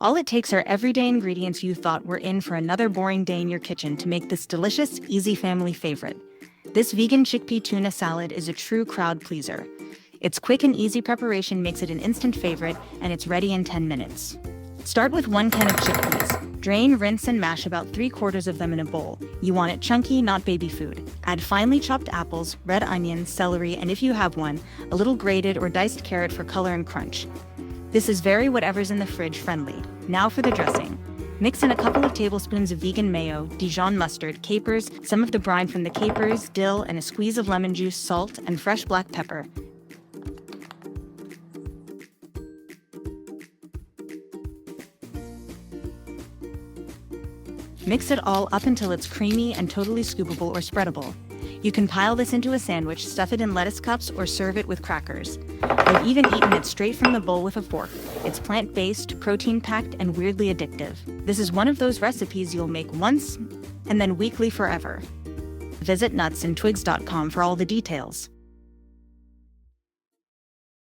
All it takes are everyday ingredients you thought were in for another boring day in your kitchen to make this delicious, easy family favorite. This vegan chickpea tuna salad is a true crowd pleaser. Its quick and easy preparation makes it an instant favorite, and it's ready in 10 minutes. Start with 1 can of chickpeas. Drain, rinse, and mash about 3/4 of them in a bowl. You want it chunky, not baby food. Add finely chopped apples, red onions, celery, and if you have one, a little grated or diced carrot for color and crunch. This is very whatever's in the fridge friendly. Now for the dressing. Mix in a couple of tablespoons of vegan mayo, Dijon mustard, capers, some of the brine from the capers, dill, and a squeeze of lemon juice, salt, and fresh black pepper. Mix it all up until it's creamy and totally scoopable or spreadable. You can pile this into a sandwich, stuff it in lettuce cups, or serve it with crackers. I've even eaten it straight from the bowl with a fork. It's plant-based, protein-packed, and weirdly addictive. This is one of those recipes you'll make once and then weekly forever. Visit nutsandtwigs.com for all the details.